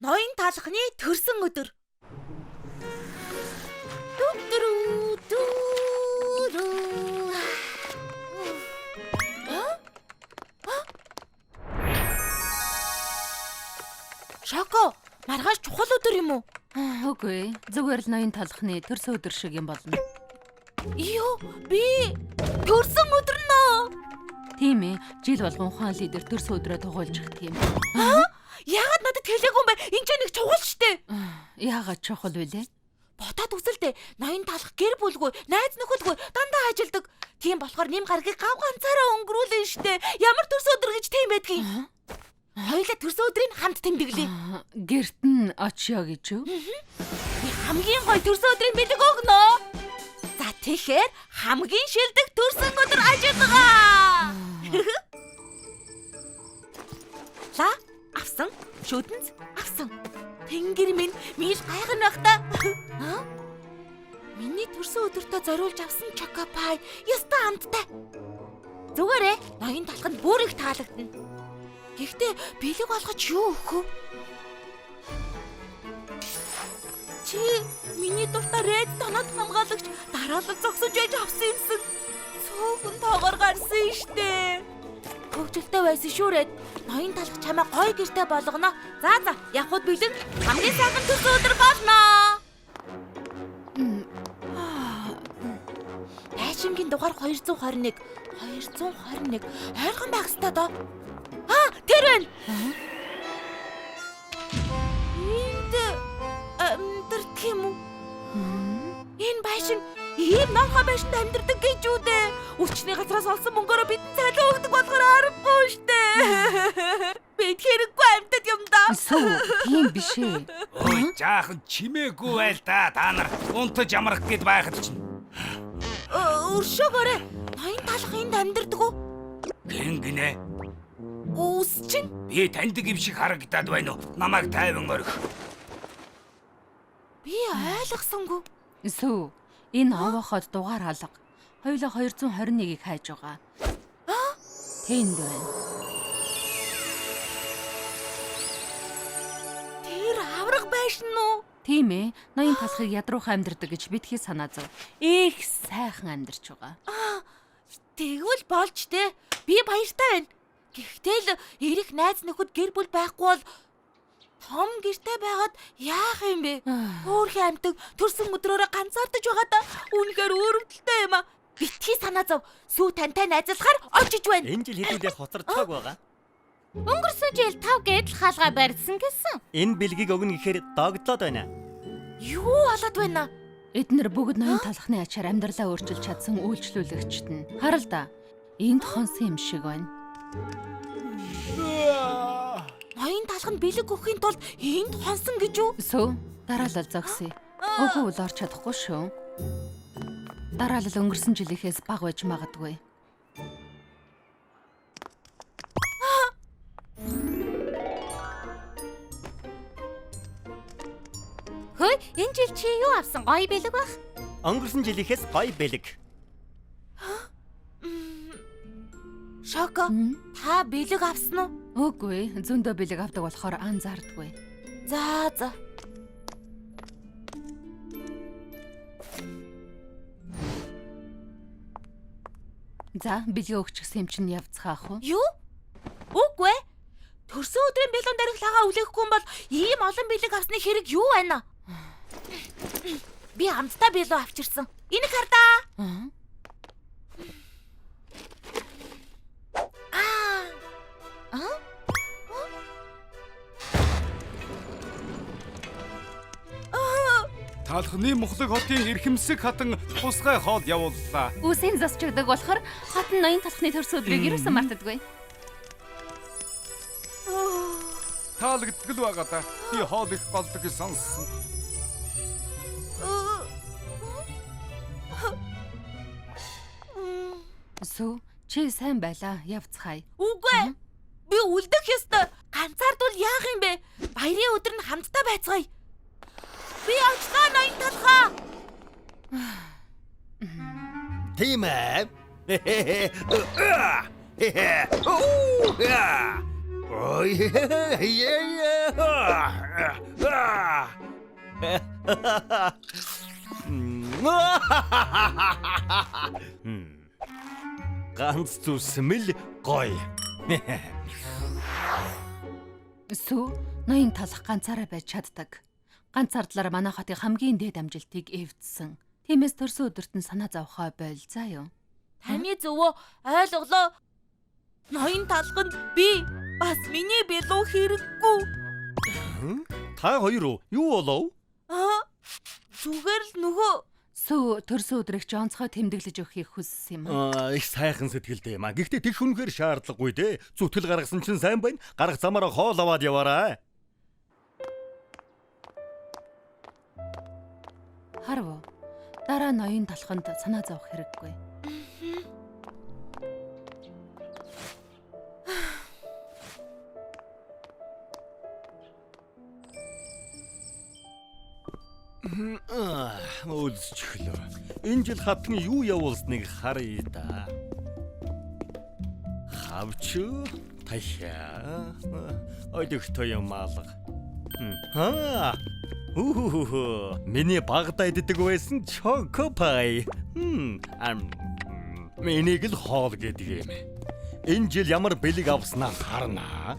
ноён талхны төрсөн өдөр. Шоко, маргааш чухал өдөр юм уу? Үгүй, зүгээр л ноён талхны төрсөн өдөр шиг юм болно. Юу, би төрсөн өдөр нөө. Тийм ээ, жил болгон ухаан лидер төрсөн өдрөө тухайлж ихт юм. Яагаад надад хэлээгүй юм бэ? Энд ч нэг чухал штэ. Яагаад чухал вүлээ? Бодоод үзэлдэ. Ноён талх гэр бүлгүй, найз нөхөдгүй дандаа ажилдаг. Тийм болохоор нэм гарагийг гав ганцаараа өнгөрүүлэн штэ. Ямар төрсөн өдөр гэж тийм байдгийг. Хоёулаа төрсөн өдрийг хамт тэмдэглэе. Гэрт нь очиё гэж юу? Би хамгийн гоё төрсөн өдрийн бэлэг өгнө. За тэгэхээр хамгийн шилдэг төрсөн өдөр ажиллагаа. За, авсан. Шүдэнц авсан. Тэнгэр минь миш гайхна бах та. Миний төрсөн өдөртөө зориулж авсан чокопай яста амттай. Зүгээрээ ноён талханд бүр их таалагдана. Гэхдээ бэлэг болгож юу өгөх вэ? Чи миний дуртай ред танад хамгаалагч дараалал зогсож яж авсан юмсан. Цөөхөн тоогоор гарсан штэ. Хөвгөлтэй байсан шүү ред. Ноён талх чамаа гой гэртэй болгоно. За явхад бэлэг хамгийн сайхан төрсөн өдөр болно. Байшингийн дугаар 221. Ойрхон байх ёстой доо. Тэр байна. Энд амьдардаг юм уу? Энэ байшин ийм нохой байшинд амьдардаг гэж үү дээ. Өвчний газраас олсон мөнгөөрөө бидний цалин өгдөг болохоор аргагүй штэ. Бид хэрэггүй амьтад юм да. Тийм биш ээ. Ой, жаахан чимээгүй байл та нар унтаж амрах гээд байхад чинь. Өршөөгөөрэй. Ноён талх энд амьдардаг уу? Гинэ. Үс чинь Би таньдаг юм шиг харагдаад байна уу? Намайг тайван орхи. би ойлгосонгүй. Сүү, энэ овооход дугаар алга. Хоёулаа 221-ийг хайж байгаа. Тэнд байна. Тэр авраг байшин уу? Тийм ээ, ноён талхыг ядруухан амьдардаг гэж бидхий санаа зов. Их сайхан амьдарч байгаа. Тэгвэл болж те. Би баяртай байна. Гэхдээ л эрэх найз нөхөд гэр бүл байхгүй бол том гэртэй байгаад яах юм бэ? Хөөрхөн амьтаг төрсөн өдрөөрөө ганцаардаж байгаа да. Үнэхээр өөрөвдөлтэй юм а. Битгий санаа зов. Сүү тантай найзлахаар очиж байна. Энэ жил хэдүүлээ хоцорцоог байгаа. Өнгөрсөн жил 5 гэдэл хаалгаа барьсан гэсэн. Энэ бэлгийг өгнө гэхээр догтлоод байна. Юу болоод байна? Эднэр бүгд ноён талхны ачаар амьдралаа өөрчилж чадсан үйлчлүүлэгчд нь. Харал да. Энд хонсон юм шиг байна. Ноён талханд бэлэг өгөхийн тулд энд хонсон гэж үү? Сүү, дараалал зогсъё. Үгүй бол орч чадахгүй шүү. Дараалал өнгөрсөн жилийнхээс бага байж магадгүй. Хөөе, энэ жил чи юу авсан? Гоё бэлэг бах. Өнгөрсөн жилийнхээс гоё бэлэг. Шоко, та бэлэг авсан уу? Үгүй, зөндөө бэлэг авдаг болохоор анзаардаггүй. За. За, бэлгээ өгчихсэн юм чинь явцгаах уу? Юу? Үгүй. Төрсөн өдрийн бэлэн дарихлагаа үлээхгүй юм бол ийм олон бэлэг авсны хэрэг юу байна? Би амттай бэлөө авчирсан. Энэ хардаа. Талхны мухлаг хотын эрхэмсэг хатан тусгай хоол явууллаа. Үсийн засчигдаг болохоор хатан ноён талхны төрсөн өдрийг юусэн мартадаггүй. Таалагддаг л байгаа да. Би хоол их болдог гэж сонссон. Сүү, чи сайн байлаа. Явцгаая. Үгүй. Би үлдэх ёстой. Ганцаардвал яах юм бэ? Баярын өдөр нь хамтдаа байцгаая. Би очлоо ноён талхаа. Тийм ээ. Ой. Ганц зүсмэл гоё. Сүү ноён талах ганцаараа байж чаддаг. Ганцаардлаар манай хотын хамгийн дээд амжилтыг эвдсэн. Тиймээс төрсөн өдөрт нь санаа зовхоо бойл заа юу. Таны зөвөө ойлголоо. Ноён талханд би бас миний билүү хэрэггүй. Та хоёр юу болов? Зүгээр л нөгөө Сүү төрсөн өдрийг ч онцгой тэмдэглэж өгөхийг хүссэн юм аа. Их сайхан сэтгэлтэй юм аа. Гэхдээ тэг хүнхээр шаардлагагүй дээ. Зүтгэл гаргасан чинь сайн байна. Гарах замаараа хоол аваад яваарай. Харав. Дараа ноён талханд санаа зовох хэрэггүй. Өлсчлөө. Энэ жил хатны юу явуулсныг харъя да. Хавч тахя. Ойдогтой юм алга. Миний багтаа иддэг байсан чокопай. Миний л хоол гэдэг юм. Энэ жил ямар бэлэг авснаа харнаа.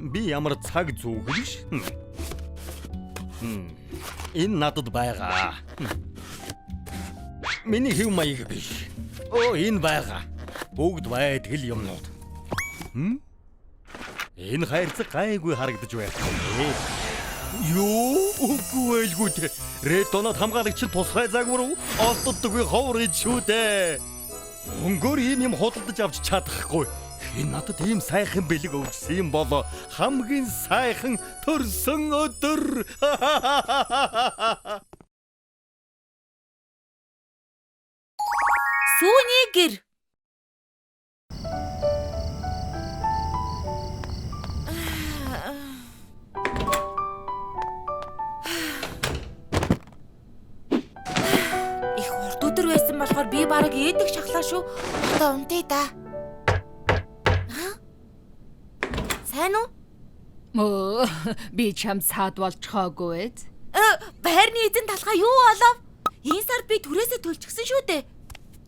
Би ямар цаг зүгэж? Энэ надад байгаа. Миний хэв маяг биш. Энэ байгаа. Бүгд байдгал юмнууд. Энэ хайрцаг гайгүй харагдаж байна. Юу? Үгүй байлгүй. Редонод хамгаалагч тусгай загвар олддоггүй ховор шүү дээ. Өнгөөр ийм худалдаж авч чадахгүй. Энэ надад ийм сайхан бэлэг өгсөн юм болоо хамгийн сайхан төрсөн өдөр. Сүүний гэр. Их урт өдөр байсан болохоор би бараг ээдэг шахлаа шүү. Одоо унтъя да. Сайн уу? Мөө би чам цаад болчихоогүй. Байрны эзэн талхаа юу болов? Энэ сард би түрээсээ төлчихсөн шүү дээ.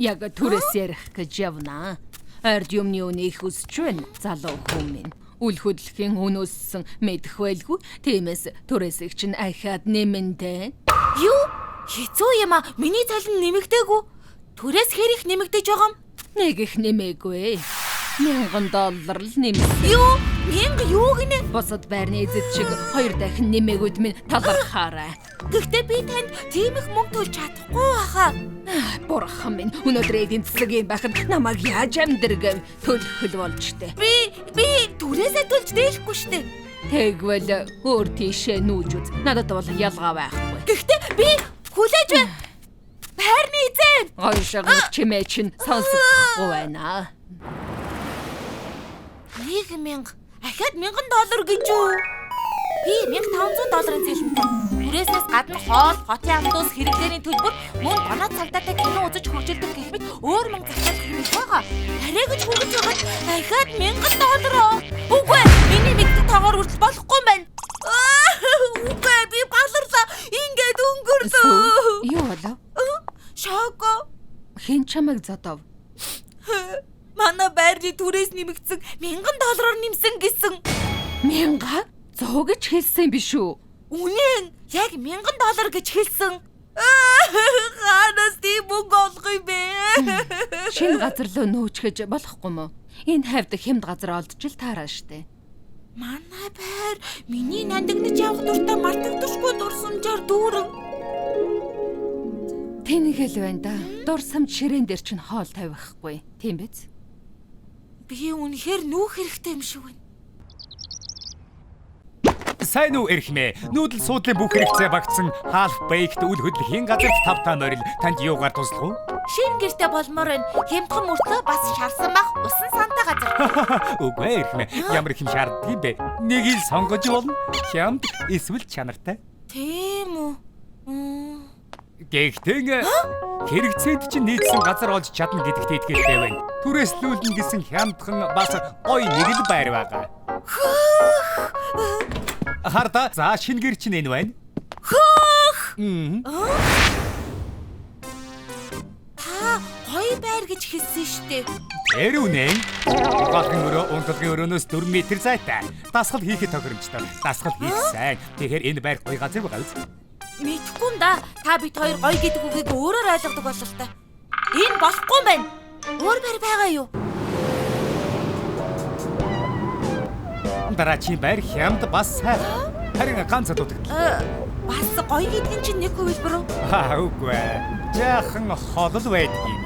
Яг түрээс ярих гэж явна. Ард юмны үнийг хүсч байна. Залуу хүн минь. Үл хөдлөхийн үн өссөн мэдэх байлгүй. Тиймээс түрээсийг чинь ахаад нэмэндэ. Юу? Хэцүү юм а. Миний цалин нэмэгдээгүй. Түрээс хэрэг нэмэгдэж байгаа юм? Нэг их нэмээгүй. $1000 л нэмсэн. Юу? 1000 юу гинэ? Босод байрны эзэд шиг 2 дахин нэмээгүүд минь талархаарай. Гэхдээ би танд тийм их мөнгө төлж чадахгүй баха. Бурхан минь өнөөдөр эдийн засгийн байхад намайг яаж амьдргэв төлөхөл болж тээ. Би түрээсээ төлж дээхгүй штэ. Тэгвэл өөр тийшээ нүүж үз. Надад бол ялгаа байхгүй. Гэхдээ би хүлээж байна. Байрны эзэн. Ойшгоо чимээ чинь сонсохгүй байна. 1000 ахаад $1000 гэж үү? Би $1500 цалинтай. Түрээсээс гадна хоол, хотын амтуус хэрэглээний төлбөр, мөн доноо цагдаатай кино үзэж хөгжилдөг гэх мэт өөр мөнгө зарцуулах хэрэг байгаа. Арай гэж хүргэж байгаад ахаад $1000. Үгүй ээ, миний мэддэг тоогоор хүртэл болохгүй юм байна. Үгүй би баларлаа. Ингээд өнгөрлөө. Юу болов? Шоко. Хэн чамайг зодов? Манай байрны түрээс нэмэгдсэн $1000 нэмсэн гэсэн. 1000? 100 гэж хэлсэн биш үү? Үнэн яг $1000 гэж хэлсэн. Ханаас тийм мөнгө олох юм бэ? Шинэ газар руу нүүчгэж болохгүй мө? Энэ хавьд хямд газар олдчих л таараа штэ. Манай байр миний нандинаж явах дуртай мартагдахгүй дурсамжаар дүүрэн. Тэнийгэл байна да. Дурсамж ширээн дээр чинь хоол тавихгүй. Тийм биз? Би үнэхээр нүүх хэрэгтэй юм шиг байна. Сайн уу эрхмээ. Нүүдэл суудлын бүх хэрэгцээ багтсан Half Baked үл хөдлөхийн газарт 5 та морил танд юугаар туслах уу? Шинэ гэртээ болмоор байна. Хямдхан мөртлөө бас шарсан бах усан сантай газар. Үгүй эрхмээ. Ямар их юм шаарддаг юм бэ? Нэг ил сонгож болно. Хямд эсвэл чанартай. Тийм үү? Гэхдээ Хэрэгцээнд чинь нийцсэн газар олж чадна гэдэгт итгэлтэй байна. Түрээслүүлнэ гэсэн хямдхан бас гоё нэг л байр байгаа. Харда за шинэ гэр чинь энэ байна. Та гоё байр гэж хэлсэн штэ. Тэр үнэн. Угаалгын өрөө унтлагын өрөөнөөс 4 м зайтай. Дасгал хийхэд тохиромжтой. Дасгал хийх сайн. Тэгэхээр энэ байр гоё газар байгаа үст. Мэдхгүй юм да. Та бид хоёр гоё гэдэг үгийг өөрөөр ойлгодог болов та. Энэ болохгүй юм байна. Өөр байр байгаа юу? Дараачийн байр хямд бас сайхан. Харин ганц дутагдал. Бас гоё гэдэг чинь нэг хувилбар уу? Үгүй ээ. Жаахан холол байдаг юм.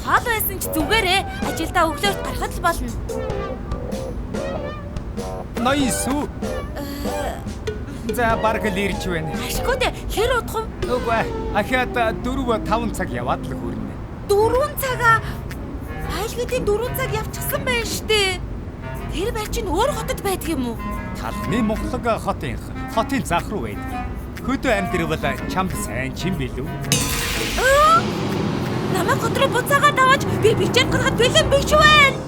Хаал байсан ч зүгээрээ ажилдаа өглөөс гарахад л болно. Найсу. За бараг л ирж байна. Ашгүй дээ. Хэр удах вэ? Үгүй ахаад 4-5 цаг яваад л хүрнэ. 4 цагаа айлгуудын 4 цаг явчихсан байна штэ. Тэр байр чинь өөр хотод байдаг юм уу? Талхны Монголог хотын зах руу байдаг. Хөдөө амьдрал чамд сайн чим билүү? Намайг хот руу буцаагаад аваач. Би бичээд гаргад бэлэн биш байна.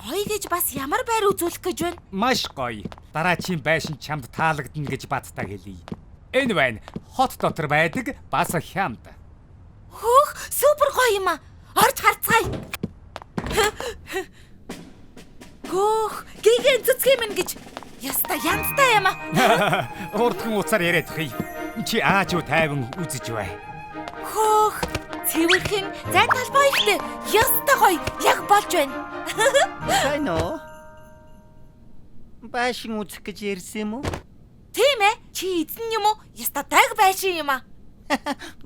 Гоё гэж бас ямар байр үзүүлэх гэж байна? Маш гоё. Дараачийн байшин чамд таалагдана гэж баттаа хэлье. Энэ байна. Хот дотор байдаг бас хямд. Хөөх, супер гоё юм аа. Орж харцгаая. Хөөх, гигэн цэцгий минь гэж. Яста янзтай юм аа. Урдхан уцаар яриад хий. Чи ааж уу тайван үзэж бай. Хөөх, цэвэрхэн зай талбай ихтэй. Яста гоё. Яг болж байна. Сайн уу? Байшин үзэх гэж ярьсан юм уу? Тийм ээ. Чи эзэн юм уу? Яста даг байшин юм аа.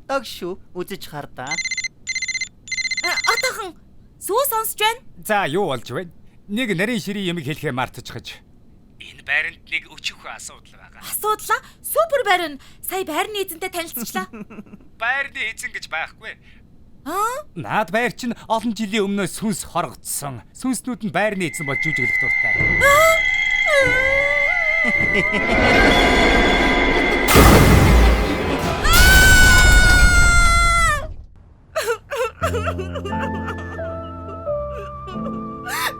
Дог шүү. Үзэж хардаа. Отохон сүү сонсож байна. За юу болж байна? Нэг нарийн ширийн юм хэлэхээ мартчихж. Энэ байранд нэг өчүүхэн асуудал байгаа. Асуудлаа? Супер байрн. Сая байрны эзэнтэй танилцчихлаа. Байрны эзэн гэж байхгүй. Аа? Наад байр чинь олон жилийн өмнөөс сүнс хорогдсон. Сүнснүүд нь байрны эзэн болж жүжиглэх дуртай.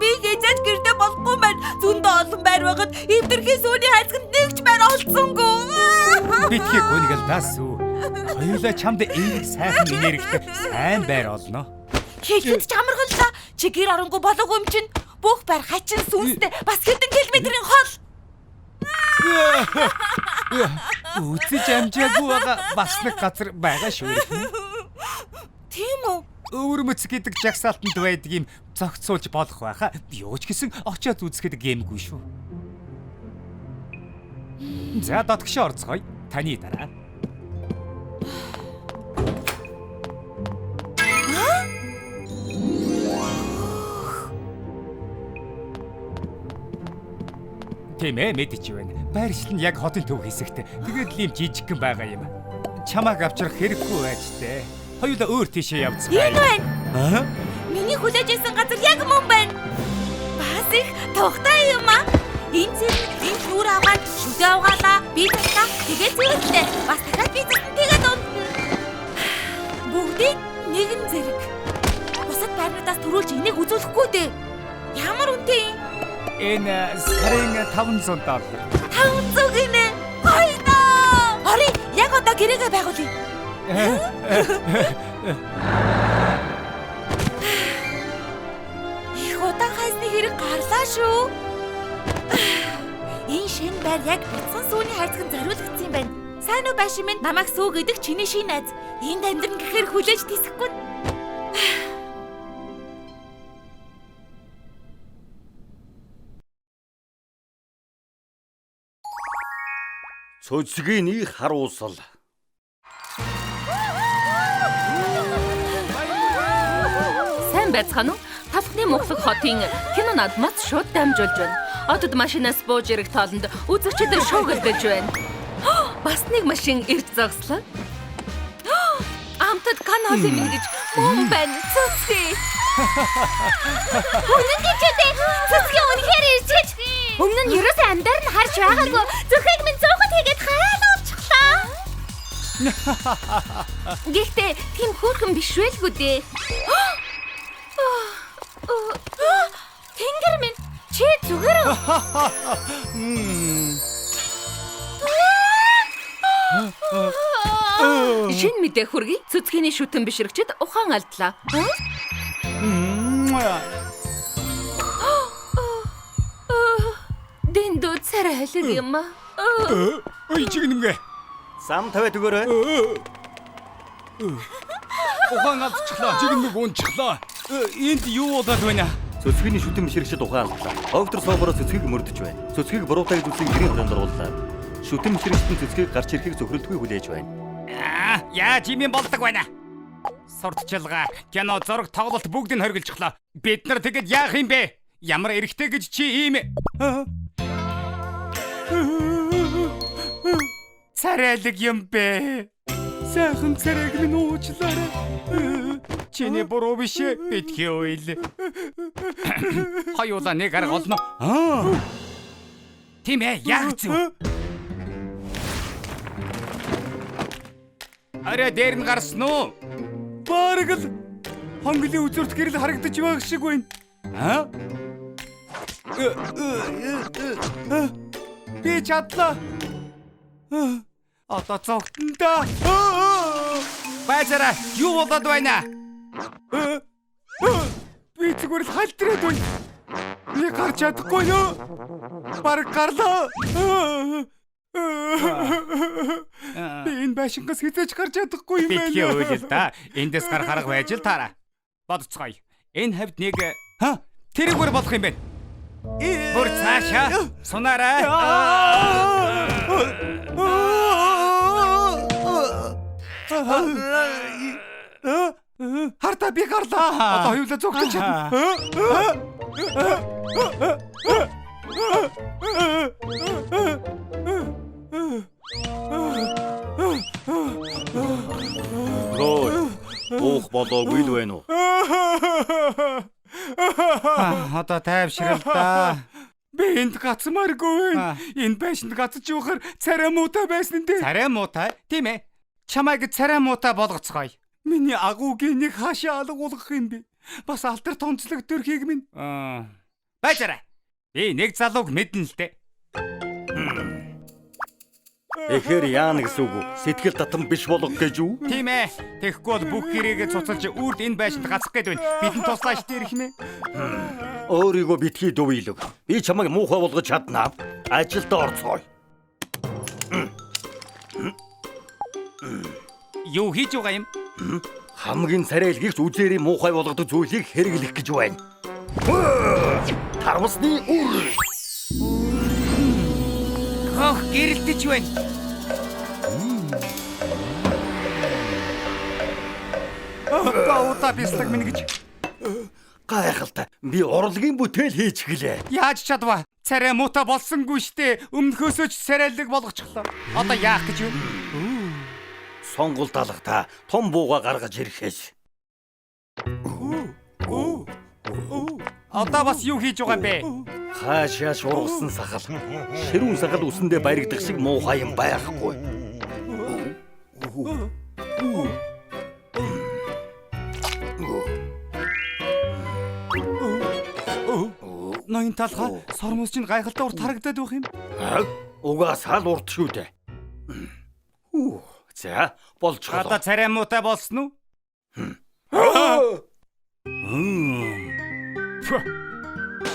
Би гэж гэрдэ болохгүй байна. Зөндөө олон байр байгаад эвдэрхий сүүний хайцганд нэгч байр олцсонгүй. Битгий гүнгэл дасуу. Хоёулаа чамд эерэг сайхан энергитэй сайн байр олно. Хэлэхэд ч амаргаллаа. Чи гэр оронгүй болоогүй юм чинь. Бүх байр хачин сүнстэй бас хэдэн километрийн хол. Үтэж амжаагүй байгаа бас нэг газар байгаа шүү. Тийм үү? Өвөрмөц гэдэг жагсаалтанд байдаг юм зогцуулж болох байхаа. Юу ч гэсэн очиод үзэхэд гэмгүй шүү. За дотгошоо орцгоё. Таны дараа. Тийм ээ, мэдэж байна. Байршил нь яг хотын төв хэсэгт. Тэгээд л юм жижигхэн байгаа юм. Чамааг авчрах хэрэггүй байж тээ. Хоёулаа өөр тийшээ явцгаая. Энэ байна. Миний хүлээж исэн газар яг мөн байна. Бас их тухтай юм аа. Энэ шүүр аваад шүдэ авгаалаа. Би тастаа. Тэгээд зэрэгтэй. Бас дахиад би тэгээд унтна. Бүгдийг нэгэн зэрэг. Бусад байрнуудаас төрүүлж энийг үзүүлэхгүй дээ. Ямар үнэтэй юм? Энэ сарын $500. 500 гинэ. Хайна. Ари, яг одоо гэрээгээ байгуулъя. Их удаан хайсны хэрэг гарлаа шүү. Энэ шинэ байр яг бяцхан сүүний хайцганд зориулагдсан юм байна. Сайн уу байшин минь намайг сүү гэдэг чиний шинэ найз. Энд амьдран гэхээр хүлээж тисэхгүй. Цөцгийн харуусал. Сайн байцгаана уу? Тавхны Монголог хотын кино надмаас шууд дамжуулж байна. Одод машинаас бууж ирэх тоолонд үзэгчид шуугилдэж байна. Бас нэг машин ирж зогслоо. Амтад канал юм гэж мөн байна. Цэцгий. Үнэн гэж үү? Цэцгийн үнэхээр ирж. Өмнө нь ерөөсөө амьдаар нь харж байгаагүй. Зүрхийг минь зөөхөд хийгээд хаалуулчихлаа. Гэхдээ тийм хөөрхөн биш байлгүй дээ. Тэнгэр минь чи зүгээр үү? Шин мэдээ хүргэе. Цэцгийн шүтэн бишрэгчэд ухаан алдлаа. Дэндүү царай хэлэг юм аа. Ой чигнэмгэ. Сам тавиад өгөөрэй. Ухаан алдчихлаа. Чигнэмэг унчихлаа. Энд юу болоод байна? Цэцгийн шүтэн мишрэгчд ухаан алдлаа. Доктор Соборо цэцгийг мөрдөж байна. Цэцгийг буруутай зүйлсийг гэрийн хорионд орууллаа. Шүтэн мишрэгчдийн цэцгийг гарч ирэхийг зөвхөрлөдгүй хүлээж байна. Яаж юм болдог байна? Сурталчилгаа, кино, зураг, тоглолт бүгдийг хоригдчихлаа. Бид нар тэгэд яах юм бэ? Ямар эрэхтэй гэж чи ийм царайлаг юм бэ? Сайхан царайг минь уучлаарай. Чиний буруу биш битгий уйл. Хоёулаа нэг арга олно. Тийм ээ, яг зөв. Арай дээр нь гарсан уу? Бараг л хонглын үзүүрт гэрэл харагдаж байх шиг байна. Би чадлаа. Одоо зогтон да. Базара, юу болоод байна? Би зүгээр л халтраад байна. Би гарч чадахгүй юу? Бараг гарлаа. Би энэ байшингаас хизээж гарч чадахгүй юм байна. Би үйл да. Эндээс гар харга байж л таараа. Бодцгоё. Энэ хавьд нэг тэрэгвэр болох юм байна. Бүр цаашаа сунаарай. Хартаа би гарлаа. Одоо хоёулаа зогтож чадна. Уух болоогүй л байна уу? Одоо тайвшрал да. Би энд гацмааргүй байна. Энэ байшинд гацж явахаар царай муутай байсан дээ. Царай муутай? Тийм ээ. Чамайг царай муутай болгоцгоё. Миний агуугийн нэг хаашаа алгуулах юм бэ? Бас алтар тонцлог төрхийг минь. Байжаарай. Би нэг залууг мэднэ л дээ. Эхэр яана гэсэн үг үү? Сэтгэл татам биш болох гэж юу? Тийм ээ. Тэгэхгүй бол бүх гэрээгээ цуцалж үрд энэ байшинд гацах гээд байна. Бидэнд туслаач дээрх юм ээ. Өөрийгөө битгий дөвийлөг. Би чамайг муухай болгож чаднаа. Ажилд орцгоё. Юу хийж байгаа юм? Хамгийн царайлгийгч үзээрээ муухай болгодог зүйлийг хэрэглэх гэж байна. Тарвасны үр. Хох гэрэлтэж байна. Бауда бислэг минь гэж. Гайхалтай. Би урлагийн бүтээл хийж гэлээ. Яаж чадваа? Царай муутай болсонгүй штэ. Өмнөхөөсөө ч царайлаг болгочихлоо. Одоо яах гэж вэ? Сонгол талхтаа том бууга гаргаж ирэхээс. Одоо бас юу хийж байгаа юм бэ? Хаашаа шургасан сахал. Ширүүн сахал үсэндээ баригдах шиг муухай юм байхгүй. Ноён талхаа сормос чинь гайхалтай урт харагдаад байх юм. Угаасаа л урт шүү дээ. За, болж Одоо байгаа. царай муутай болсон уу?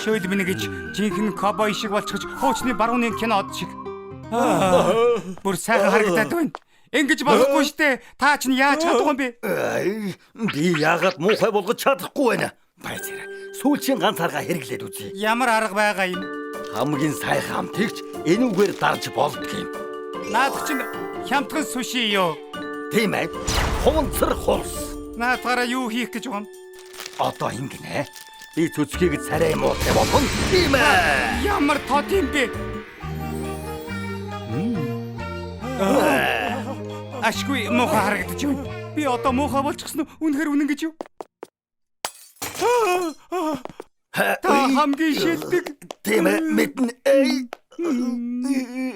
Шөөл минь гэж жинхэнэ ковбой шиг болчихж хуучны барууны кинод шиг. Бүр сайхан харагдаад байна. Ингэж болохгүй штэ. Та ч яаж чадах юм бэ? Би яагаад муухай болгож чадахгүй байна? Байцаараа. Сүүлчийн ганц арга хэрэглээд үзье. Ямар арга байгаа юм? Хамгийн сайхан хамтгийгч энүүгээр дарж болдгийм. Наадах чинь хямдхан суши юу? Тийм ээ. Хунцар хулс. Наадгараа юу хийх гэж байгаа юм? Одоо ингэнэ. Би цөцгийг царай муутай болгоно. Тийм ээ. Ямар тод юм бэ? Ашгүй муухай харагдаж байна. Би одоо муухай болчихсон уу? Үнэхээр үнэн гэж юу? Та хамгийн шилдэг. Тийм ээ. Мэднэ.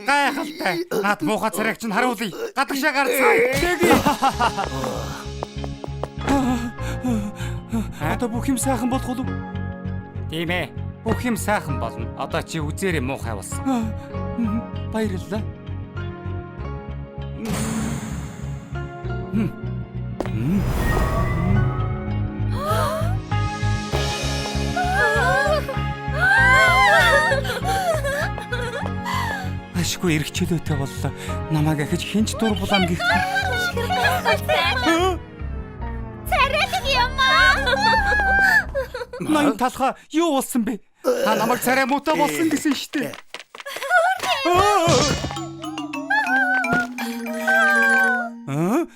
Гайхалтай. Наад муухай царайг чинь харуулъя. Гадагшаа гарцгаая. Тэгье. Одоо бүх юм сайхан болох уу? Тийм ээ. Бүх юм сайхан болно. Одоо чи үзээрэй муухай болсон. Баярлалаа. Ашгүй эргчлөөтэй боллоо. Намайг ахиж хинч дур булам гэх. Царайлаг юм аа. Мань талха юу болсон бэ? Та намайг царай муутай болсон гэсэн шүү дээ.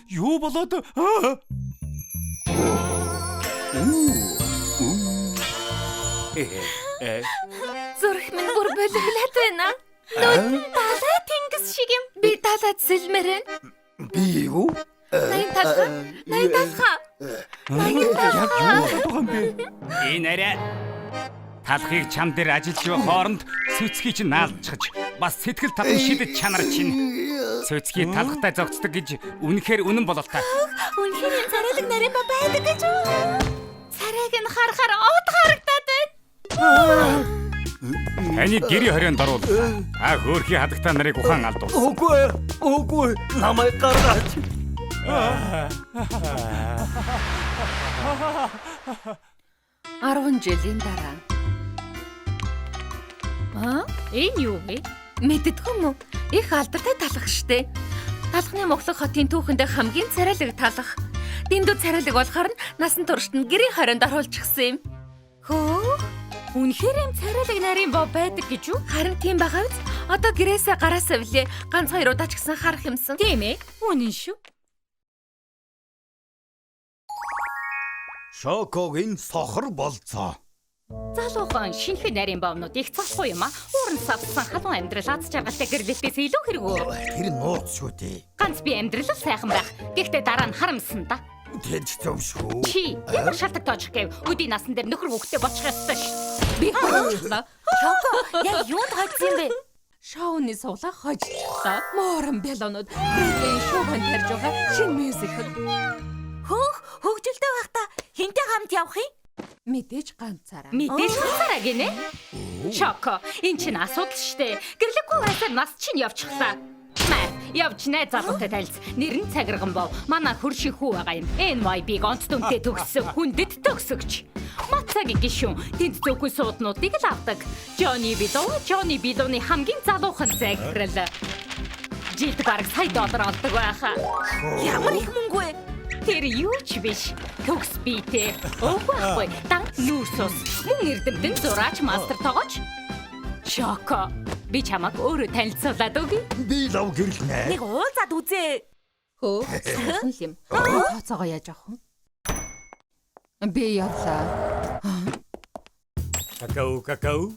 Юу болоод? Зүрх минь бүр болиглаад байна. Далай тэнгис шиг юм. Би далаад сэлмэрэн. Би юу? Найн талха. Яг юу болоод байгаа юм бэ? Энэ арай талхыг чам дээр ажиллаж байгаа хооронд цэцгийг чинь наалдчихж бас сэтгэл татан шидэж чанар чинь цэцгийг талхтай зогцдог гэж үнэхээр үнэн бололтой. Үнэхээр энэ царайлаг нарийн ба байдаг гэж үү? Царайг нь харахаар од харагдаад байна. Таны гэрийн хорионд орвол хөөрхийн хадагтай нарыг ухаан алдуулсан. Үгүй. Намайг гаргаач. 10 жилийн дараа. Энэ юу вэ? Мэддэггүй мүү? Их алдартай талах штэ. Талхны Моглог хотын түүхэндээ хамгийн царайлаг талах. Дэндүү царайлаг болохоор нь насан туршид нь гэрийн хорионд оруулчихсан юм. Хөө? Үнэхээр юм царайлаг нарийн ба байдаг гэж үү? Харин тийм байгаа биз? Одоо гэрээсээ гараасаа билээ. Ганц 2 удаа ч гэсэн харах юмсан. Тийм ээ. Үнэн шүү. Шокогийн сохор болцоо. Залуухан шинэхэн нарийн бовнууд их цолхгүй юм аа. Уурн савсан халуун амьдрал аз жаргалтай гэрлэлтээс илүү хэрэггүй. Тэр нууц шүү дээ. Ганц би амьдрал сайхан байх. Гэхдээ дараа нь харамсан да. Тэр ч зөв шүү. Чи ямар шалтгаан тооч гэв? Өдийн насан дээр нөхөр хүүхдээ бочих ёстой ш. Би хоочлоо. Шоко яг юунд хоцсон бэ? Шоуны суулаа хожчихлоо. Моорон бялонууд Брэдлийн шоунд тарж байгаа шинэ мюзикл. Хөгжилтэй байхдаа хинтэй хамт явах юм? Мэдээж ганцаараа. Мэдээж хацараа гинэ. Шоко, энэ чинь асуудал штэ. Гэрлэггүй байсаар нас чинь явчихлаа. Маа, явж найз залуутай танилц. Нэр нь Цагирган бов. Манай хөршийн хүү байгаа юм. NYB-г онц дүнтэй төгссөн хүндэт төгсөгч. Мацагийн гишүүн тэнд зөвхөн сууднуудыг л авдаг. Johnny Bilow-ны хамгийн залуухан захирал. Жилд бараг сая доллар олдог байхаа. Ямар их мөнгө вэ? Тэр юу ч биш. Төгс биетэй. Өөхгүй. Дан нүүрсус. Мөн эрдэмтэн зураач мастер тоогооч. Шоко. Би чамаг өөрөө танилцуулаад өгье. Би лав гэрлэнэ. Нэг уулзаад үзээ. Хөө, сайн л юм. Тооцоогоо яаж авах вэ? Би явлаа. Какао.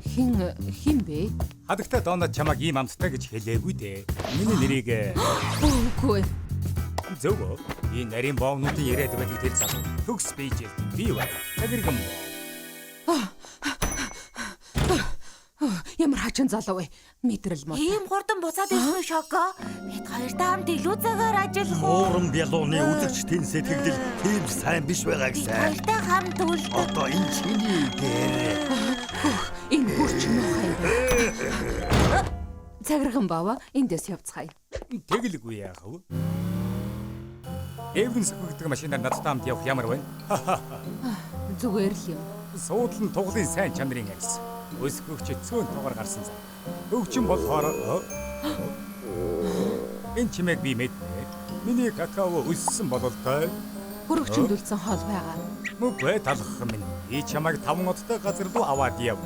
Хин бэ? Хадагтай доонод чамайг ийм амттай гэж хэлээгүй дээ. Миний нэрийг Үгүй. зөв. Энэ нарийн боовнуудын яриад байдаг тэр залуу. Төгс бийжэл. Би бай. Цагирган. Ямар хачин залуу вэ? Мэдрэл муу. Ийм хурдан буцаад ирсэн үү Шоко? Бид хоёртай хамт илүү цагаар ажиллах уу? Ууран бялууны үзэгчдийн сэтгэгдэл тийм сайн биш байгаа гэсэн. Хоёртай хамт үлдэх. Одоо энэ чиний дээр. Энэ хүрч муухай юм. Цагирган бава эндээс явцгаая. Тэгэлгүй яах вэ? Эвэн сөхөгдөг машинаар надтай хамт явах ямар байна? Зүгээр л юм. Суудлан туглын сайн чанарын арьс. Өсгөгч цөөн тугаар гарсан зам. Өвчин болохоор энэ чимээг би мэднэ. Миний какао өссөн бололтой. Хөрөгчөнд үлдсэн хоол байгаа. Мөгөө талах минь. Би чамайг 5 ноттой газар руу аваад яв.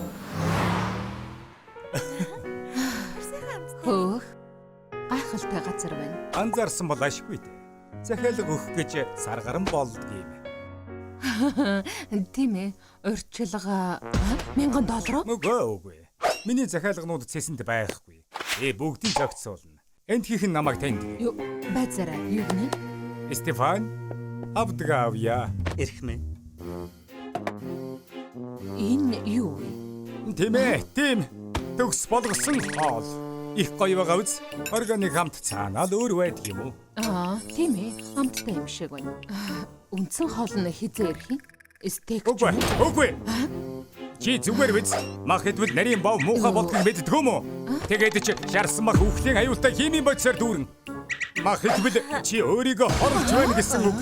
Хөөх. Гайхалтай газар байна. Анзаарсан бол ашгүй дээ. Захиалга өгөх гэж саргаран болдгийм. Тийм ээ. Урьдчилгаа $1000. Мөгөө үгүй. Миний захиалганууд цэсэнд байхгүй. Бүгдийг зохицуулна. Энд хийх нь намайг танд. Юу байцаараа юу гэнэ? Стефан Авдгаавья. Эрхмээ. Энэ юу вэ? Тийм ээ, тийм. төгс болгосон хоол. Их гоё байгаа үз. Органик хамт цаанаа л өөр байдаг юм уу? Тийм ээ. Амттай юм шиг байна. Үндсэн хоол нь хизээ ирэх юм? Стейк ч Үгүй. Үгүй. Чи зүгээр биз? Мах хэдвэл нарийн бав муухай болдгийг мэддэг юм уу? Тэгээд чи шарсан мах үхлийн аюултай химийн бодисоор дүүрэн. Мах хэдвэл чи өөрийгөө хорлож байна гэсэн үг.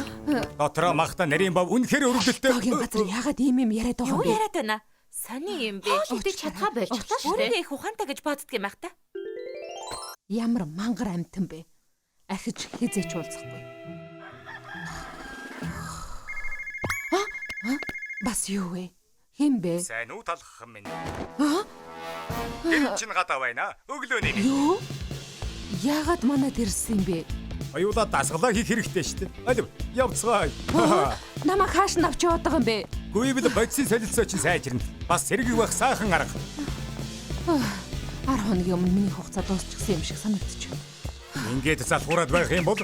Дотроо махта нарийн бав үнэхээр өрөвдөлтөй. Догийн газар ягаад ийм юм яриад байгаа Юу юм бэ? яриад байна? Сони юм бэ? Тэгтээ чадхаа байж чадлаа шүү Өөрөө дээ. их ухаантай гэж боддөг юм ах та. Ямар мангар амтан бэ? Ахиж хизээч уулзахгүй. Бас юу вэ? Хин бэ? Сайн уу талхах минь. Хэн чин гадаа байна? Өглөөний. Юу? Яагаад манад ирсэн юм бэ? Аюулаа дасгалаа хийх хэрэгтэй шүү дээ. Алив, явцгаая. Намайг хааш нь авч яваад байгаа юм бэ? Гүйвэл бодисын солилцоо чинь сайжирна. Бас сэргийг байх саахан арга. 10 хоногийн өмнө миний хугацаа дуусчихсан юм шиг санагдчих. Ингээд залхуураад байх юм бол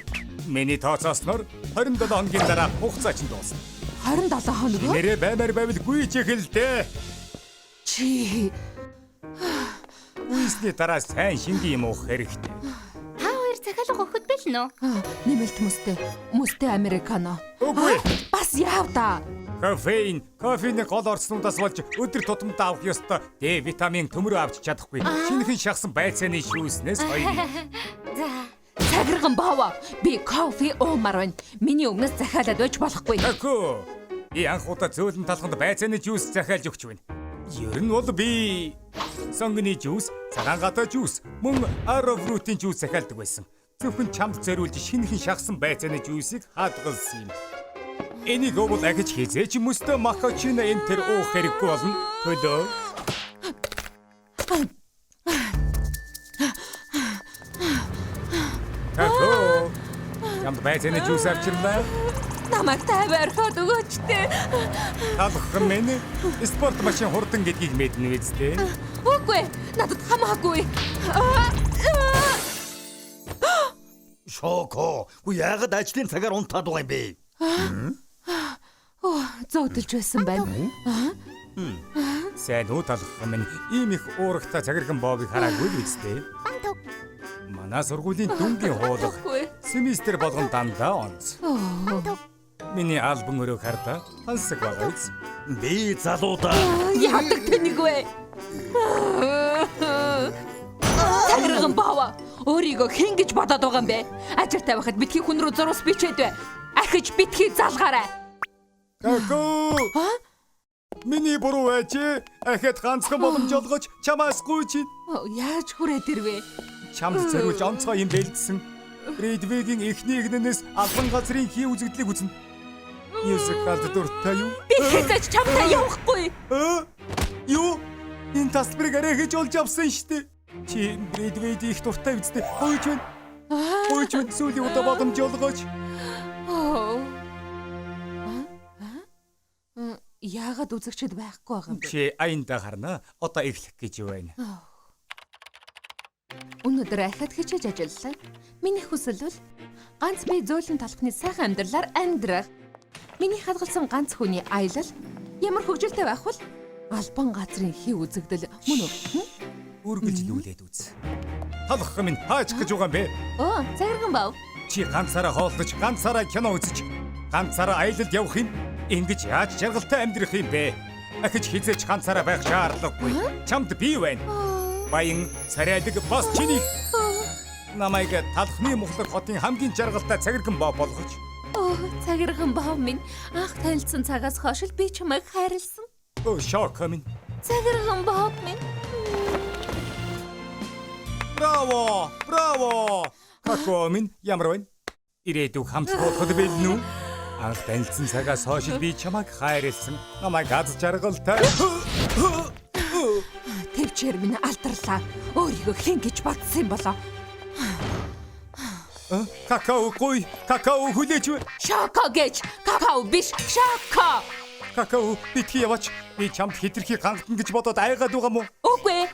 миний тооцоосноор 27 хоногийн дараа хугацаа чинь дуусна. 27 хоног уу? Нэрээ баймаар байвал гүйж эхэлдэ. Чи Үйсний дараа сайн шингийн юм уух хэрэгтэй. Та хоёр захиалга өгөхөд бэлнэ үү? нэмэлт мөстэй американо. Үгүй. Бас яав да. Кофений гол орцнуудаас болж өдөр тутамдаа авах ёстой Д витамин төмөр авч чадахгүй. Шинэхэн шахсан байцааны шүүснээс хоёр. Цагирган баава. Би кофе уумаар байна. Миний өмнөөс захиалаад байж болохгүй. Тако. И анхудаа зөөлөн талханд байцааны жуус захиалж өгч байна. Ер нь бол би сонгоны жуус, цагаан гадаа жуус, мөн ароврутын жуус захиалдаг байсан. Зөвхөн чамд зориулж шинэхэн шахсан байцааны жуусыг хадгалсан юм. Энийг бол ахиж хизээч мөстө макачино энтер уух хэрэггүй болно. Төлөө. Тако. Чамд байцааны жуус авчирлаа. Намайг тайвархад өгөөч дээ. Талхах минь спорт машин хурдан гэдгийг мэднэ үстэй. Үгүй. Надад хамаагүй. Шоко. Гү яагаад ажлын цагаар унтаад байгаа юм бэ? Зодолж байсан байна. Сайн уу талхах минь ийм их уурахта цагирган боовыг хараагүй л үстэй. Манай сургуулийн дүнгийн хуулга Үгүй. семестр болгон дандаа онц. Миний альбом өрөө хардаа хансаг байгаа үз. Би залуудаа. Яадаг тэнийг вэ? Цагирган баава. Өөрийгөө хэн гэж бодоод байгаа юм бэ? Ажилтай байхад битгий хүн рүү зурус бичээд бай. Ахиж битгий залгаарай. Тако. Миний буруу байж ахад ганцхан боломж олгож чамаас гүйж Яаж хүрээд ирвэ? чамд зориулж онцгой юм бэлдсэн. Редвигийн эхний игнэнээс албан газрын хий үзэгдлийг үзнэ. Мюзикалд дуртай юу? Би хязгаарч чамтай явахгүй. Юу? Энэ тасбарыг арай хийж олж авсан штэ. Чи Редвид их дуртай үстэй. Хойч байна. Хойч байна. Сүүлийн удаа боломж олгооч. Яагаад үзэгчд байхгүй байгаа юм бэ? Чи аянда харна. Одоо эхлэх гэж байна. Өнөөдөр ахад хичээж ажиллалаа. Миний хүсэл бол ганц би зөөлөн талхны сайхан амьдралаар амьдрах. Миний хадгалсан ганц хүний аялал ямар хөвгөлтэй байх вэ? Албан газрын хий үзэгдэл мөн үү? Үргэлжлүүлээд үз. Талхах минь хаач гэж байгаа юм бэ? Оо, цагирган бав. Чи ганцаараа хооллож, ганцаараа кино үзэж, ганцаараа аялалд явах юм. Ингэж яаж жаргалтай амьдрах юм бэ? Ахиж хизээч ганцаараа байх шаардлагагүй. Чамд би байна. Баян царайдаг бас чиний. Намайг талхны мухлаг хотын хамгийн жаргалтай цагирган боо болгож. Оо, цагирган бав минь анх танилцсан цагаас хойш л би чамайг хайрлсан. Оо, шок минь. Цагирган бав минь. Браво! Браво! Како минь ямар байна? Ирээдүг хамт болоход бэлнэ үү? Анх танилцсан цагаас хойш би чамайг хайрлсан. Намайг аз жаргалтай. Тэвчээр минь алдарлаа. Өөрийгөө хэн гэж бодсон юм болоо? Какао гой, какао хүлээж вэ? Шоко гэж. Какао биш, шоко. Какао битгий яваач. Би чамд хитрхи гангатна гэж бодоод айгаад байгаа мó? Үгүй.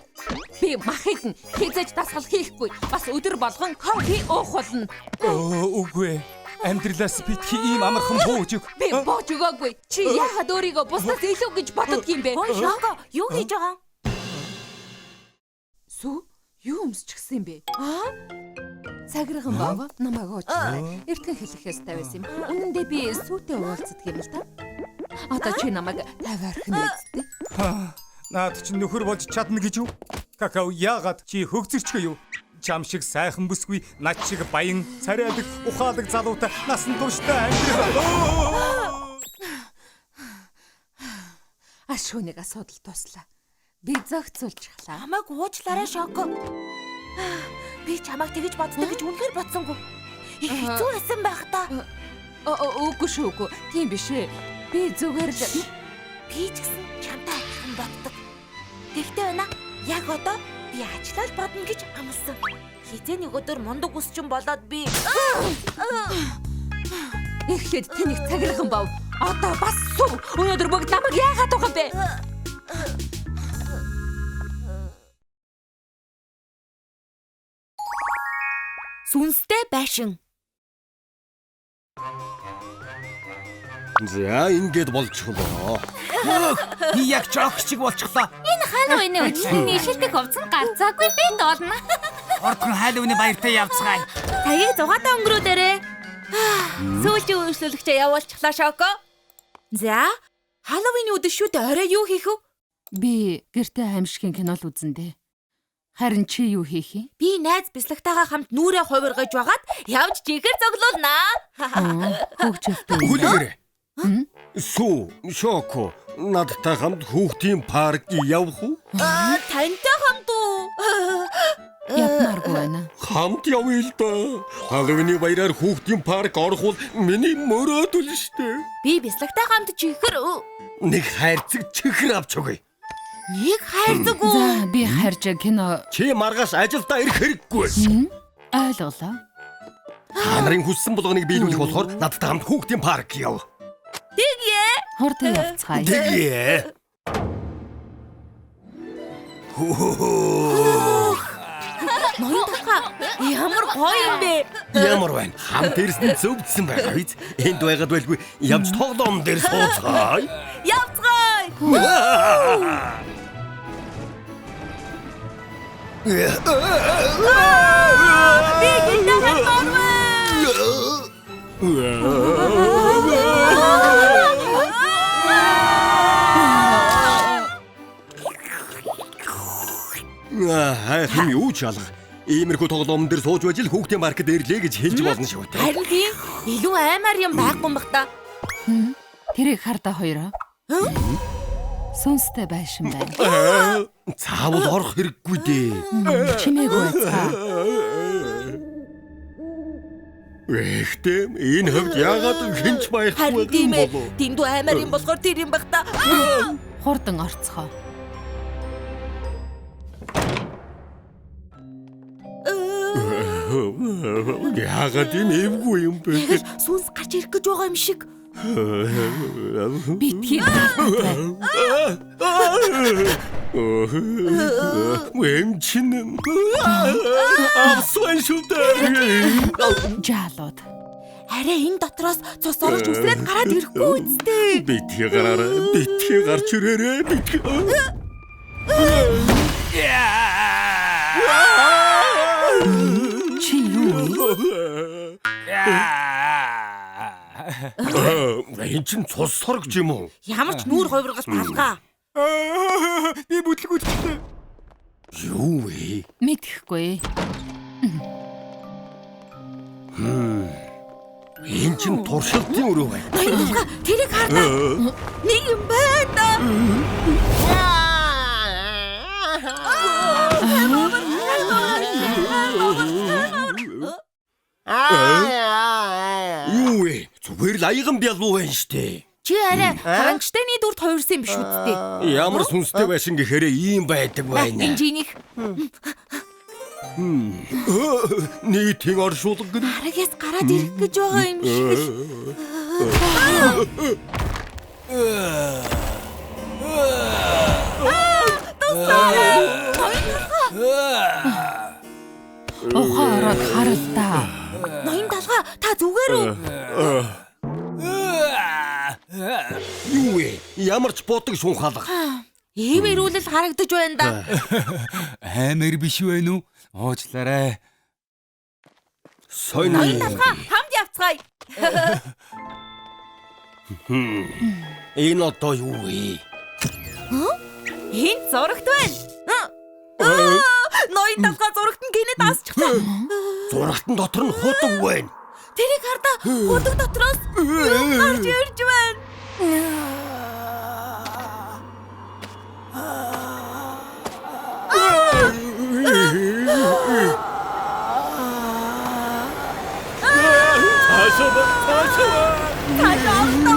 Би махыг нь хизээж дасгал хийхгүй. Бас өдөр болгон кофе уух болно. Үгүй. Амьдралаас битгий ийм амархан бууж өг. Би бууж өгөөгүй. Чи яагаад өөрийгөө бусдаас илүү гэж боддог юм бэ? Ой, Шоко, юу хийж байгаа? Сүү? Юу өмсчихсэн бэ? Цагирган баав намайг уучлаарай. Эртхэн хэлэхээс тавьсан юм. Үнэндээ би сүүтэй уулздаг юм л та. Одоо чи намайг тавиарх нь үсттэй. Наад чи нөхөр болж чадна гэж юу? Какао яагаад чи хөгзөрчгөө юу? Чам шиг сайхан бүсгүй, над шиг баян, царайдаг, ухаадаг залуутай насан турштай амьдрал. Ашхуйныг асуудал туслаа. Би зохицуулчихлаа. Намайг уучлаарай Шоко. Би чамайг тэгэж боддог гэж үнэхээр бодсонгүй. Их хэцүү байсан байх та. Үгүй шүү үгүй. Тийм биш ээ. Би зүгээр л Би ч гэсэн чамтай адилхан боддог. Тэгтээ байна. Яг одоо би ажиллаж бодно гэж амласан. Хизээ нэг өдөр мундаг үсчин болоод би эхлээд тэнийг цагирган бав. Одоо бас сүв. Өнөөдөр бүгд намайг яагаад байгаа бэ? сүнстэй байшин. За ингээд болчихлоо. Би яг жоох шиг болчихлоо. Энэ хаан үений өчигний шилдэг хувцсан гарцаагүй би доолно. Ордхон хайлууны баяртай явцгаая. Цагийг 6-аа өнгөрүүлээрэй. Сүүлийн үйлчлүүлэгчээ явуулчихлаа Шоко. За, Халлоуины өдөр шүү дээ. Орой юу хийх вэ? Би гэртээ аимшигын кино л үзнэ. Харин чи юу хийх юм? Би найз бяцлагтайгаа хамт нүрээ хувиргаж байгаад явж чихэр зоглуулнаа. Хөгжөлтэй. Хүлээгээрэй. Сүү, Шоко, надтай хамт хүүхдийн парк явах уу? Тантай хамт уу? Ятмааргүй байна. Хамт явъя л да. Халлоуины баяраар хүүхдийн парк орох бол миний мөрөөдөл штэ. Би бяцлагтай хамт чихэр Нэг хайрцаг чихэр авч өгье. нэг хайрцаг уу? За би харж кино Чи маргааш ажилдаа ирэх хэрэггүй. ойлголоо. Та нарын хүссэн болгоныг биелүүлэх болохоор надтай хамт хүүхдийн парк яв. Тэгье. Хурдан явцгаая. Тэгээ. Ноён тахаа ямар гоё юм бэ? Ямар байна? Хамт ирсэн зөвдсөн байгаа биз? Энд байгаад байлгүй явж тоглоом дээр сууцгаая. Явцгаая. Би гинэ хатмаарвэ. Хайх юу ч алга. Иймэрхүү тоглоом дээр сууж байж л хүүхдийн паркд ирлээ гэж хэлж болно шүү дээ. Харин тийм илүү аймаар юм байхгүй юм бах та. Тэрийг хардаа хоёроо. Сүнстэй байшин байна. Цаавал орох хэрэггүй дээ. Чимээгүй байцгаа. Эхтэй энэ хөвд яагаад хинч байхгүй Харин тийм ээ. болов? Тэндүү аймаар юм болохоор тэр юм бах та. Хурдан орцгоо. Яагаад юм эвгүй юм бэ? Тэгэж сүнс гарч ирэх гэж байгаа юм шиг. Битгий. Вэмчин. Авсан шүдэ. Жаалууд. Арай энэ дотроос цус орж үсрээд гараад ирэхгүй үсттэй. Битгий гараарай. Битгий гарч ирээрэй. Битгий. Чи юу? Энэ чин цус соргож юм уу? Ямар ч нүүр хувиргаж талгаа. Би бүтлгүүттэй. Юу вэ? Мэдхгүй. Энэ чин туршилтын өрөө байна. Ноён тахаа тэрийг хардаа. Нэг юм байна. Юу вэ? Зүгээр л аяган бялуу байна штэ. Чи арай харанчтайны дүрд хувирсан юм биш үсттэй. Ямар сүнстэй байшин гэхээр ийм байдаг байна. Энэ жиних Нийтийн оршуулга гэнэ. харагаас гараад ирэх гэж байгаа юм шиг л. Ухаа ороод харалтаа. Ноён талгаа та зүгээр үү? Юу вэ? Ямар ч бодог шунхаалга. Ийм ирүүлэл харагдаж байна да. Аймаар биш вэ нү? Уучлаарай. Сони. Хамт явцгаая. Энэ одоо юу вэ? Энд зурагт байна. Ноён талхаа зурагт нь гинэд асчихсан. Зурагтан дотор нь худаг байна. Тэрийг хардаа худаг дотроос юу гарч ирж байна?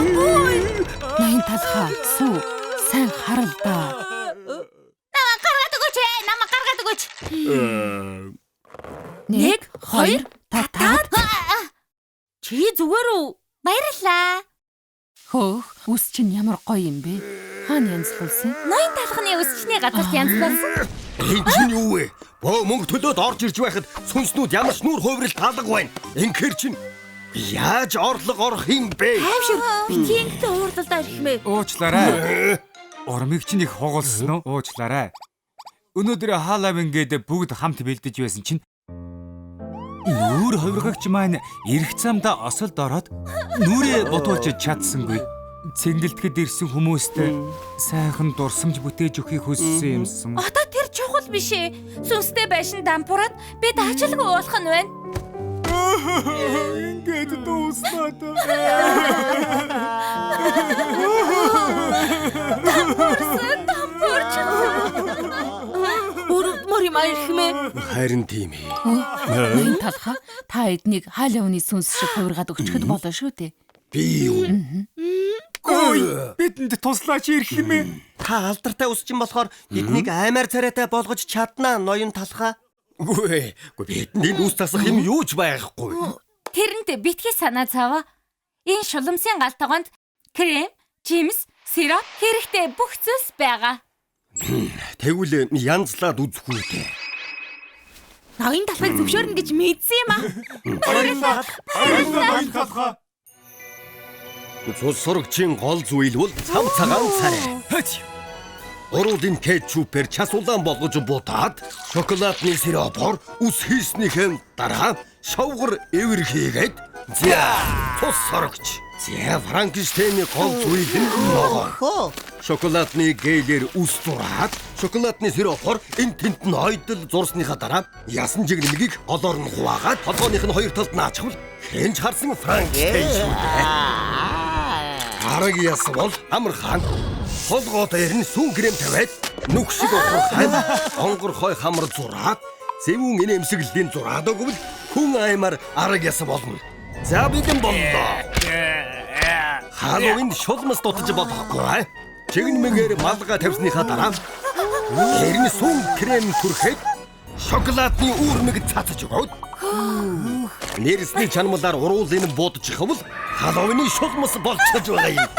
Ноён талхаа сүү сайн харал да. Намайг гаргаад өгөөч. 1 2 татаад Чи зүгээр үү? Баярлалаа. хөөх үс чинь ямар гоё юм бэ? Хаана янзлуулсан? Ноён талхны өсчний газарт янзлуулсан. Энэ чинь юу вэ? Бөө мөнгө төлөөд орж ирж байхад сүнснүүд ямар ч нүүр хувирал таалга байна. Инхээр чинь яаж орлого орох юм бэ? Аимшир битгий ингэдэг уурлалдаа ирхмээ. Уучлаарай. Ормыг чинь их хугалсан уу? Уучлаарай. Өнөөдөр Халавин гээд бүгд хамт бэлдэж байсан чинь нүүр хувиргагч маань эрх замдаа осолд ороод нүрээ ботуулж чадсангүй. Цэнгэлдэхэд ирсэн хүмүүст сайхан дурсамж бүтээж өгөхийг хүссэн юмсан. Одоо тэр чухал биш ээ. Сүнстэй байшин дампуураад бид ажилгүй болох нь байна. Ингээд дуусна та. Мори маярхмээ. Харин тийм ээ. Ноён талхаа та эднийг Халавны сүнс шиг хувиргаад өгчөхөд болно шүү дээ. Би юу? Ой, бидэнд туслаач ирэх юм ээ. Та алдартай усчин болохоор биднийг аймаар царайтай болгож чаднаа ноён талхаа. Үгүй бидний үс тасах юм юу ч байхгүй. Тэрнтэй битгий санаа цаава. Энэ шуламсын галтгоонд крем, жимс, сироп хэрэгтэй бүх зүйлс байгаа. Тэгвэл янзлаад үзэх үү дээ. Ноён талхыг зөвшөөрнө гэж мэдсэн юм аа. Ноён талхаа. Цус сурагчийн гол зүйл бол цав цагаан царай. Оруудын кетчупээр час улаан болгож бутаад шоколадны сиропор ус хийснийхэн дараа шавгар эвэр хийгээд цус сурагч. Франкенштейний гол зүйл нь ногоо. Шоколадны гээлээр ус зураад шоколадны сиропор энэ тент нь ойдол зурсныхаа дараа ясан жигнэмгийг олоор нь хуваагаад толгойных нь хоёр талд наачвал хэнж харсан Франкенштейн шүү дээ. Араг яс бол амар хаан толгой дээр нь сүүн крем тавиад нүх шиг ухрахад онгор хой хамар зураад зэвүүн инээмсэглэлийн зураад өгвөл хүн аймаар араг яс болно. За бидэн боллоо. Халуун шулмас дутаж болохгүй. Чигнэмгээр малгай тавьсныхаа дараа хэрн сүүн крем түрхэд шоколадны үүрмэг цацаж өгөөд нэрсний чанамлаар уруулын буудаж хавал халууны шулмас болчихж байгаа юм.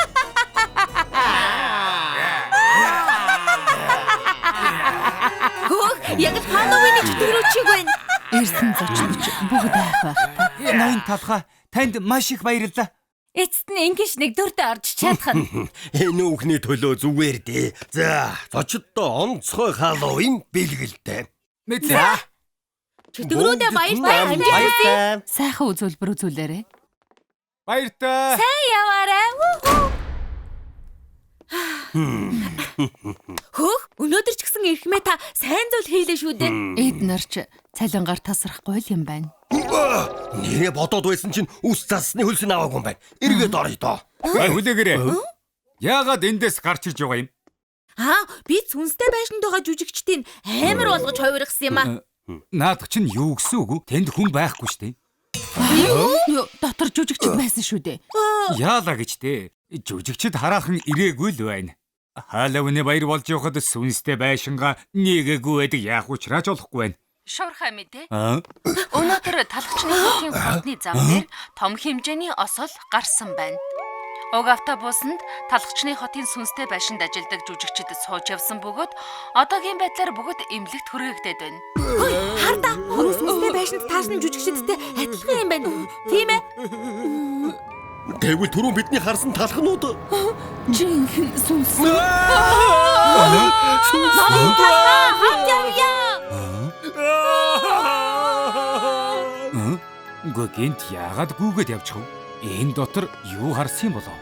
Яг Халлоуины төөрөчиг байна. Ирсэн зочнож бүгд айх байх. Ноён талхаа танд маш их баярлалаа. Эцэст нь ингэж нэг дөртө орж чадах нь. Энэ үхний төлөө зүгээр дээ. За, зочдоо онцгой Халлоуин бэлгэлтэй. За. Чөтгөрүүдээ баярлалаа. Сайхан үзүүлбэр үзүүлээрэй. Баяртай. Сайн яваарай. Хөөх, өнөөдөр ч гэсэн ирхмээ та сайн зүйл хийлээ шүү дээ. Эд нарч цалингаар тасрахгүй л юм байна. Нэрээ бодоод байсан чинь үс засны хөлсөнд аваагүй юм байна. Эргээд орё доо. Хүлээгээрэй. Яагаад эндээс гарч иж байгаа юм? Би сүнстэй байшинд байгаа жүжигчдийн амар болгож хувиргасан юм аа. Наадах чинь юу гэсэн үг вэ? Тэнд хүн байхгүй штэ. Юу, дотор жүжигчд байсан шүү дээ. Яалаа гэж дээ. Жүжигчд хараахан ирээгүй л байна. Халлоуины баяр болж явахад сүнстэй байшингаа нэгээгүй байдаг яах учраач болохгүй байна. Шуурхай мэдээ. Өнөөдөр талхчны хотын хурдны зам дээр том хэмжээний осол гарсан байна. Уг автобусанд талхчны хотын сүнстэй байшинд ажилладаг жүжигчид сууж явсан бөгөөд одоогийн байдлаар бүгд эмнэлэгт хүргээгдээд байна. Хардаа сүнстэй байшинд таасан жүжигчдтэй адилхан юм байна. Тийм ээ. Тэгвэл түрүүн бидний харсан талхнууд Жинхэнэ сүнс. Ноён талхаа хамт явъя. Үгүй гинт яагаад гүгээд явчих вэ? Энэ дотор юу харсан юм болов?